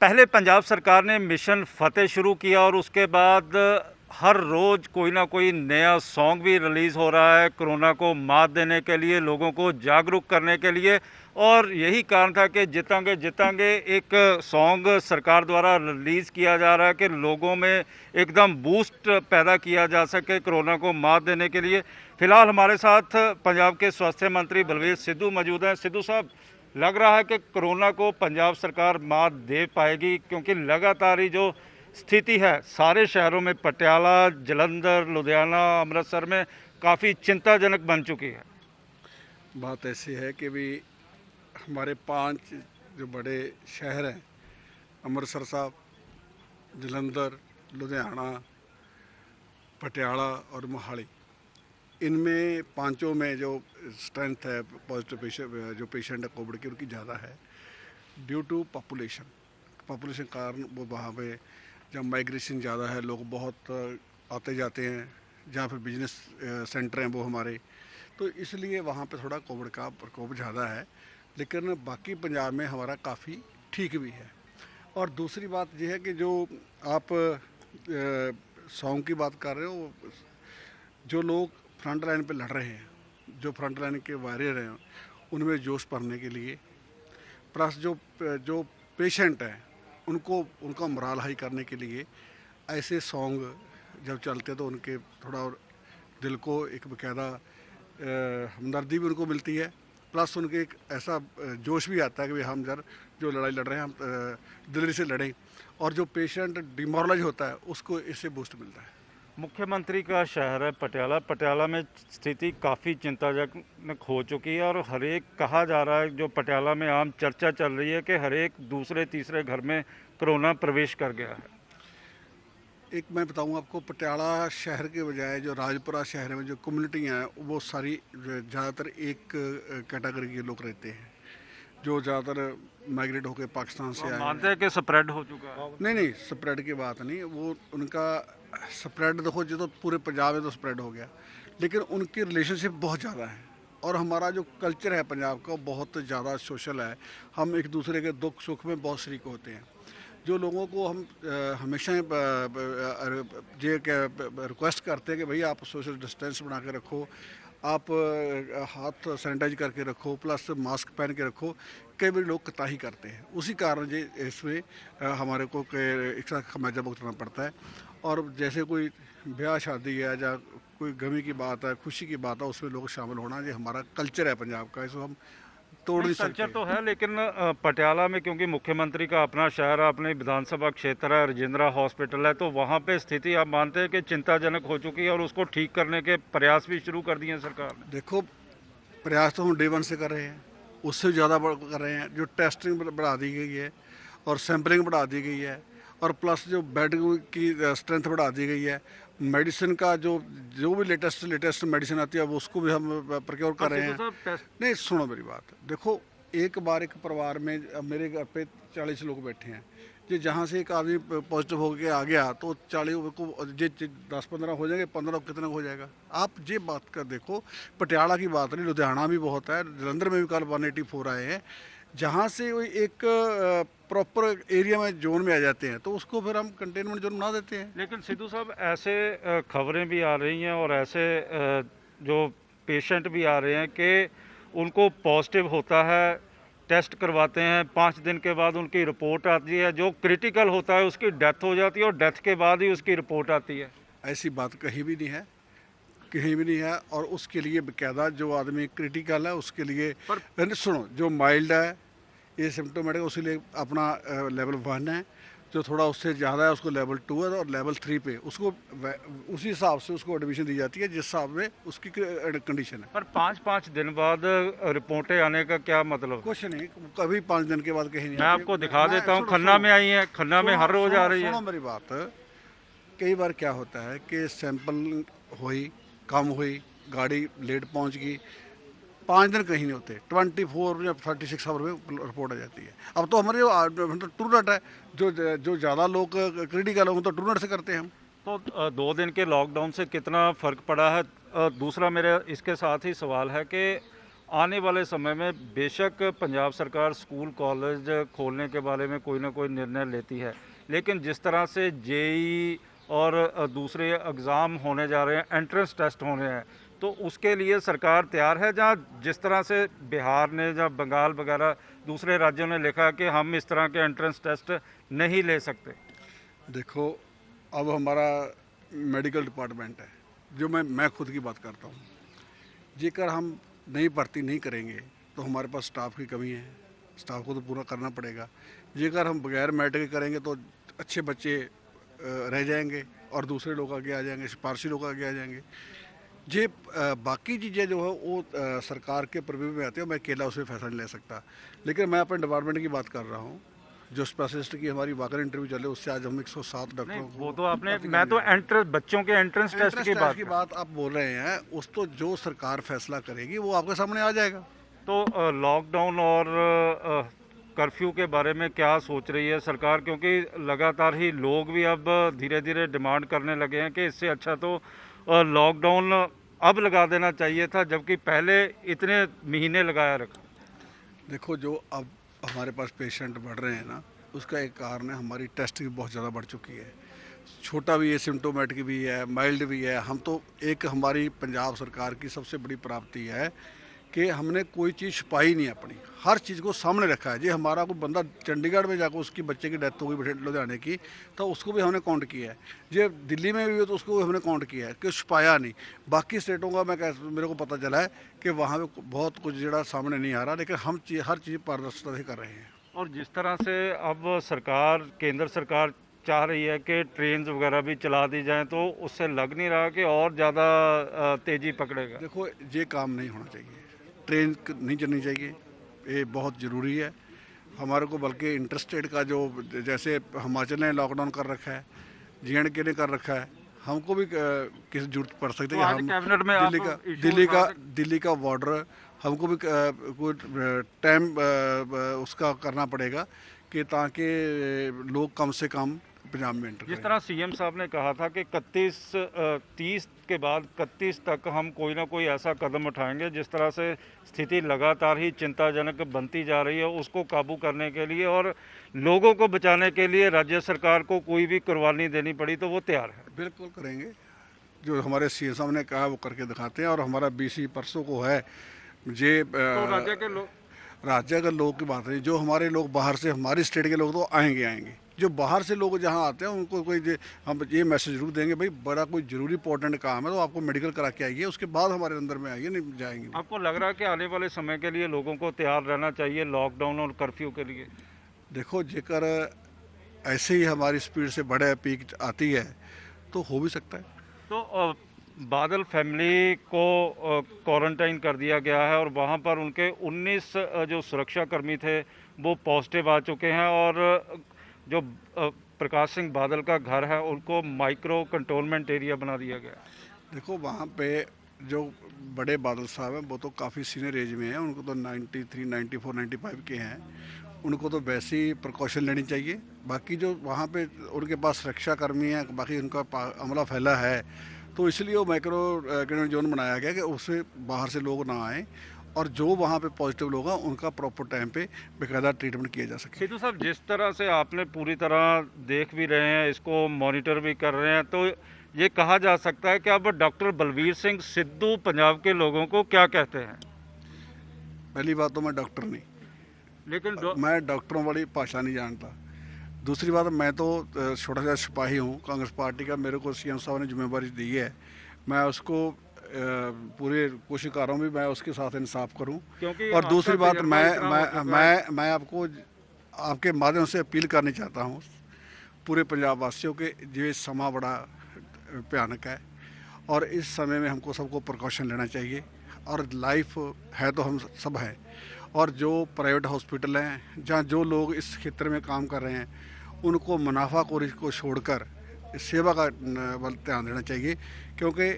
पहले पंजाब सरकार ने मिशन फ़तेह शुरू किया और उसके बाद हर रोज़ कोई ना कोई नया सॉन्ग भी रिलीज़ हो रहा है कोरोना को मात देने के लिए, लोगों को जागरूक करने के लिए। और यही कारण था कि जीतेंगे जीतेंगे एक सॉन्ग सरकार द्वारा रिलीज़ किया जा रहा है कि लोगों में एकदम बूस्ट पैदा किया जा सके कोरोना को मात देने के लिए। फ़िलहाल हमारे साथ पंजाब के स्वास्थ्य मंत्री बलबीर सिद्धू मौजूद हैं। सिद्धू साहब, लग रहा है कि कोरोना को पंजाब सरकार मात दे पाएगी, क्योंकि लगातार ही जो स्थिति है सारे शहरों में, पटियाला, जलंधर, लुधियाना, अमृतसर में काफ़ी चिंताजनक बन चुकी है। बात ऐसी है कि भी हमारे 5 जो बड़े शहर हैं, अमृतसर साहब, जलंधर, लुधियाना, पटियाला और मोहाली, इनमें पांचों में जो स्ट्रेंथ है पॉजिटिव पेशेंट है कोविड की, उनकी ज़्यादा है ड्यू टू पॉपुलेशन कारण। वो वहाँ पे जब माइग्रेशन ज़्यादा है, लोग बहुत आते जाते हैं, जहाँ पर बिजनेस सेंटर हैं वो हमारे, तो इसलिए वहाँ पे थोड़ा कोविड का प्रकोप ज़्यादा है। लेकिन बाकी पंजाब में हमारा काफ़ी ठीक भी है। और दूसरी बात यह है कि जो आप सॉन्ग की बात कर रहे हो, जो लोग फ्रंट लाइन पे लड़ रहे हैं, जो फ्रंट लाइन के वॉरियर हैं, उनमें जोश भरने के लिए, प्लस जो पेशेंट हैं उनका मोराल हाई करने के लिए ऐसे सॉन्ग जब चलते हैं तो उनके थोड़ा और दिल को एक बाकायदा हमदर्दी भी उनको मिलती है, प्लस उनके एक ऐसा जोश भी आता है कि भाई हम जो लड़ाई लड़ रहे हैं हम दिल्ली से लड़ें। और जो पेशेंट डिमोरलाइज होता है उसको इससे बूस्ट मिलता है। मुख्यमंत्री का शहर है पटियाला। पटियाला में स्थिति काफ़ी चिंताजनक हो चुकी है और हर एक, कहा जा रहा है, जो पटियाला में आम चर्चा चल रही है कि हर एक दूसरे तीसरे घर में कोरोना प्रवेश कर गया है। एक मैं बताऊं आपको, पटियाला शहर के बजाय जो राजपुरा शहर में जो कम्युनिटी हैं वो सारी ज़्यादातर एक कैटेगरी के लोग रहते हैं, जो ज़्यादातर माइग्रेट होकर पाकिस्तान से आए। मानते हैं कि स्प्रेड हो चुका है? नहीं, स्प्रेड की बात नहीं, वो उनका स्प्रेड देखो, जो तो पूरे पंजाब में तो स्प्रेड हो गया, लेकिन उनकी रिलेशनशिप बहुत ज़्यादा है। और हमारा जो कल्चर है पंजाब का बहुत ज़्यादा सोशल है, हम एक दूसरे के दुख सुख में बहुत शरीक होते हैं। जो लोगों को हम हमेशा ये रिक्वेस्ट करते हैं कि भाई आप सोशल डिस्टेंस बना के रखो, आप हाथ सैनिटाइज करके रखो, प्लस मास्क पहन के रखो। कई बार लोग कोताही करते हैं, उसी कारण ये इसमें हमारे को एक साथ खमियाजा भुगतना पड़ता है। और जैसे कोई ब्याह शादी है या कोई गमी की बात है, खुशी की बात है, उसमें लोग शामिल होना, ये हमारा कल्चर है पंजाब का, इसको हम तोड़ नहीं सकते। कल्चर तो है, लेकिन पटियाला में क्योंकि मुख्यमंत्री का अपना शहर है, अपने विधानसभा क्षेत्र है, राजेंद्रा हॉस्पिटल है, तो वहाँ पे स्थिति आप मानते हैं कि चिंताजनक हो चुकी है और उसको ठीक करने के प्रयास भी शुरू कर दिए हैं सरकार ने? देखो, प्रयास तो हम डे 1 से कर रहे हैं, उससे ज़्यादा कर रहे हैं। जो टेस्टिंग बढ़ा दी गई है और सैम्पलिंग बढ़ा दी गई है, और प्लस जो बेड की स्ट्रेंथ बढ़ा दी गई है, मेडिसिन का जो भी लेटेस्ट मेडिसिन आती है अब उसको भी हम प्रोक्योर कर रहे हैं। नहीं, सुनो मेरी बात, देखो, एक परिवार में अब मेरे घर पे 40 लोग बैठे हैं, जो जहाँ से एक आदमी पॉजिटिव हो गया आ गया तो 40 को 10-15 हो जाएंगे, 15 कितना हो जाएगा। आप ये बात कर देखो, पटियाला की बात नहीं, लुधियाना भी बहुत है, जलंधर में भी कल 184 आए हैं। जहाँ से वो एक प्रॉपर एरिया में जोन में आ जाते हैं तो उसको फिर हम कंटेनमेंट जोन बना देते हैं। लेकिन सिद्धू साहब, ऐसे खबरें भी आ रही हैं और ऐसे जो पेशेंट भी आ रहे हैं कि उनको पॉजिटिव होता है, टेस्ट करवाते हैं, 5 दिन के बाद उनकी रिपोर्ट आती है, जो क्रिटिकल होता है उसकी डेथ हो जाती है और डेथ के बाद ही उसकी रिपोर्ट आती है। ऐसी बात कहीं भी नहीं है, कहीं भी नहीं है। और उसके लिए बाकायदा जो आदमी क्रिटिकल है उसके लिए सुनो, जो माइल्ड है, ये सिम्टोमेटिक, उसके लिए अपना लेवल 1 है, जो थोड़ा उससे ज़्यादा है उसको लेवल 2 है, और लेवल 3 पे उसको उसी हिसाब से उसको एडमिशन दी जाती है जिस हिसाब में उसकी कंडीशन है। पर 5-5 दिन बाद रिपोर्टें आने का क्या मतलब? कुछ नहीं, कभी 5 दिन के बाद कहीं नहीं। मैं आपको दिखा देता हूँ, खन्ना में आई है, खन्ना में हर रोज आ रही है। सुनो मेरी बात, कई बार क्या होता है कि सैंपल हुई, कम हुई, गाड़ी लेट पहुंच गई, 5 दिन कहीं नहीं होते, 24 या 36 आवर में रिपोर्ट आ जाती है। अब तो हमारे मतलब ट्रूनेट है, जो ज़्यादा लोग क्रिटिकल होंगे तो ट्रूनेट से करते हैं हम। तो 2 दिन के लॉकडाउन से कितना फ़र्क पड़ा है? दूसरा मेरे इसके साथ ही सवाल है कि आने वाले समय में बेशक पंजाब सरकार स्कूल कॉलेज खोलने के बारे में कोई ना कोई निर्णय लेती है, लेकिन जिस तरह से जेई और दूसरे एग्ज़ाम होने जा रहे हैं, एंट्रेंस टेस्ट हो रहे हैं, तो उसके लिए सरकार तैयार है? जहाँ जिस तरह से बिहार ने या बंगाल वगैरह दूसरे राज्यों ने लिखा कि हम इस तरह के एंट्रेंस टेस्ट नहीं ले सकते। देखो, अब हमारा मेडिकल डिपार्टमेंट है, जो मैं खुद की बात करता हूँ। जेकर हम नई भर्ती नहीं करेंगे तो हमारे पास स्टाफ की कमी है, स्टाफ को तो पूरा करना पड़ेगा। जेकर हम बगैर मैट्रिक करेंगे तो अच्छे बच्चे रह जाएंगे और दूसरे लोग आगे आ जाएंगे, सिफारशी लोग आगे आ जाएंगे। ये बाकी चीज़ें जो है वो सरकार के प्रभु में आती है, मैं अकेला उसमें फैसला नहीं ले सकता। लेकिन मैं अपने डिपार्टमेंट की बात कर रहा हूँ, जो स्पेशलिस्ट की हमारी वाकर इंटरव्यू चले, उससे आज हम 107 नहीं, डॉक्टरों वो को तो आपने, मैं तो बच्चों के एंट्रेंस टेस्ट की बात बात आप बोल रहे हैं, उस तो जो सरकार फैसला करेगी वो आपके सामने आ जाएगा। तो लॉकडाउन और कर्फ्यू के बारे में क्या सोच रही है सरकार? क्योंकि लगातार ही लोग भी अब धीरे धीरे डिमांड करने लगे हैं कि इससे अच्छा तो लॉकडाउन अब लगा देना चाहिए था, जबकि पहले इतने महीने लगाया रखा। देखो, जो अब हमारे पास पेशेंट बढ़ रहे हैं ना, उसका एक कारण है हमारी टेस्टिंग बहुत ज़्यादा बढ़ चुकी है। छोटा भी है, सिम्टोमेटिक भी है, माइल्ड भी है। हम तो एक हमारी पंजाब सरकार की सबसे बड़ी प्राप्ति है कि हमने कोई चीज़ छुपाई नहीं अपनी, हर चीज़ को सामने रखा है। जी, हमारा कोई बंदा चंडीगढ़ में जाकर उसकी बच्चे की डेथ हो गई लुधियाने की, तो उसको भी हमने काउंट किया है। ये दिल्ली में भी हो तो उसको भी हमने काउंट किया है कि छुपाया नहीं। बाकी स्टेटों का मेरे को पता चला है कि वहाँ पे बहुत कुछ जरा सामने नहीं आ रहा, लेकिन हम हर चीज़ पारदर्शिता से कर रहे हैं। और जिस तरह से अब सरकार, केंद्र सरकार चाह रही है कि ट्रेन्स वगैरह भी चला दी जाएं, तो उससे लग नहीं रहा कि और ज़्यादा तेज़ी पकड़ेगा? देखो, ये काम नहीं होना चाहिए, ट्रेन नहीं चलनी चाहिए, ये बहुत ज़रूरी है हमारे को। बल्कि इंटरस्टेट का जो, जैसे हिमाचल ने लॉकडाउन कर रखा है, JNK ने कर रखा है, हमको भी किसी जरूरत पड़ सकती है तो कि आज हम कैबिनेट में दिल्ली का बॉर्डर हमको भी कोई टाइम उसका करना पड़ेगा कि ताकि लोग कम से कम पंजाब में एंटर जिस करें। तरह सीएम साहब ने कहा था कि 30 के बाद 31 तक हम कोई ना कोई ऐसा कदम उठाएंगे, जिस तरह से स्थिति लगातार ही चिंताजनक बनती जा रही है, उसको काबू करने के लिए और लोगों को बचाने के लिए राज्य सरकार को कोई भी कुर्बानी देनी पड़ी तो वो तैयार है। बिल्कुल करेंगे, जो हमारे CM साहब ने कहा वो करके दिखाते हैं। और हमारा BC परसों को है। ये तो राज्य के लोग की बात है, जो हमारे लोग बाहर से, हमारी स्टेट के लोग तो आएंगे। जो बाहर से लोग जहाँ आते हैं उनको हम ये मैसेज जरूर देंगे, भाई बड़ा कोई ज़रूरी इंपॉर्टेंट काम है तो आपको मेडिकल करा के आइए, उसके बाद हमारे अंदर में आइए, नहीं जाएंगे नहीं। आपको लग रहा है कि आने वाले समय के लिए लोगों को तैयार रहना चाहिए लॉकडाउन और कर्फ्यू के लिए? देखो, जेकर ऐसे ही हमारी स्पीड से बड़े पीक आती है तो हो भी सकता है। तो बादल फैमिली को क्वारंटाइन कर दिया गया है और वहाँ पर उनके 19 जो सुरक्षाकर्मी थे वो पॉजिटिव आ चुके हैं, और जो प्रकाश सिंह बादल का घर है उनको माइक्रो कंटोनमेंट एरिया बना दिया गया। देखो, वहाँ पे जो बड़े बादल साहब हैं वो तो काफ़ी सीनियर एज में हैं, उनको तो 93, 94, 95 के हैं। उनको तो वैसे ही प्रिकॉशन लेनी चाहिए। बाकी जो वहाँ पे उनके पास सुरक्षाकर्मी हैं, बाकी उनका अमला फैला है, तो इसलिए वो माइक्रो कंटेनमेंट जोन बनाया गया कि उससे बाहर से लोग ना आएँ, और जो वहाँ पे पॉजिटिव लोग हैं उनका प्रॉपर टाइम पे बेकायदा ट्रीटमेंट किया जा सके। सिद्धू साहब, जिस तरह से आपने पूरी तरह देख भी रहे हैं, इसको मॉनिटर भी कर रहे हैं, तो ये कहा जा सकता है कि अब डॉक्टर बलवीर सिंह सिद्धू पंजाब के लोगों को क्या कहते हैं? पहली बात तो मैं डॉक्टर नहीं, लेकिन मैं डॉक्टरों वाली भाषा नहीं जानता। दूसरी बात, मैं तो छोटा सा सिपाही हूँ कांग्रेस पार्टी का। मेरे को CM साहब ने जिम्मेदारी दी है, मैं उसको पूरे कोशिश कर रहा हूँ भी मैं उसके साथ इंसाफ करूँ। और दूसरी बात, मैं आपको आपके माध्यम से अपील करनी चाहता हूँ पूरे पंजाब वासियों के, ये समा बड़ा भयानक है और इस समय में हमको सबको प्रिकॉशन लेना चाहिए। और लाइफ है तो हम सब हैं, और जो प्राइवेट हॉस्पिटल हैं जहाँ जो लोग इस क्षेत्र में काम कर रहे हैं उनको मुनाफाखोरी को छोड़कर सेवा का ध्यान देना चाहिए, क्योंकि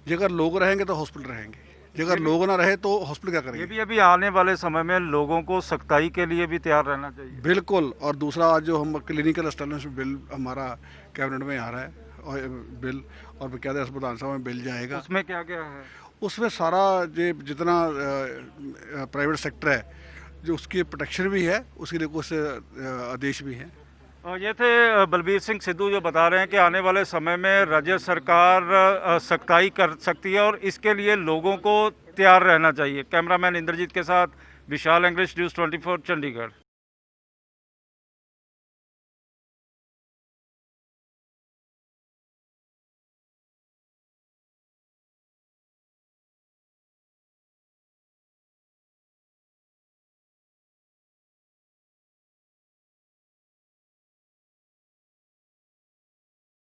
अगर लोग रहेंगे तो हॉस्पिटल रहेंगे, अगर लोग ना रहे तो हॉस्पिटल क्या करेंगे। ये भी अभी आने वाले समय में लोगों को सख्ताई के लिए भी तैयार रहना चाहिए। बिल्कुल। और दूसरा, आज जो हम क्लिनिकल एस्टेब्लिशमेंट बिल हमारा कैबिनेट में आ रहा है, और बिल और क्या विधानसभा में बिल जाएगा, उसमें क्या क्या है? उसमें सारा जो जितना प्राइवेट सेक्टर है जो उसकी प्रोटेक्शन भी है, उसके लिए कुछ आदेश भी हैं। ये थे बलबीर सिंह सिद्धू जो बता रहे हैं कि आने वाले समय में राज्य सरकार सख्ताई कर सकती है और इसके लिए लोगों को तैयार रहना चाहिए। कैमरामैन इंद्रजीत के साथ विशाल इंग्लिश, न्यूज़ 24 चंडीगढ़।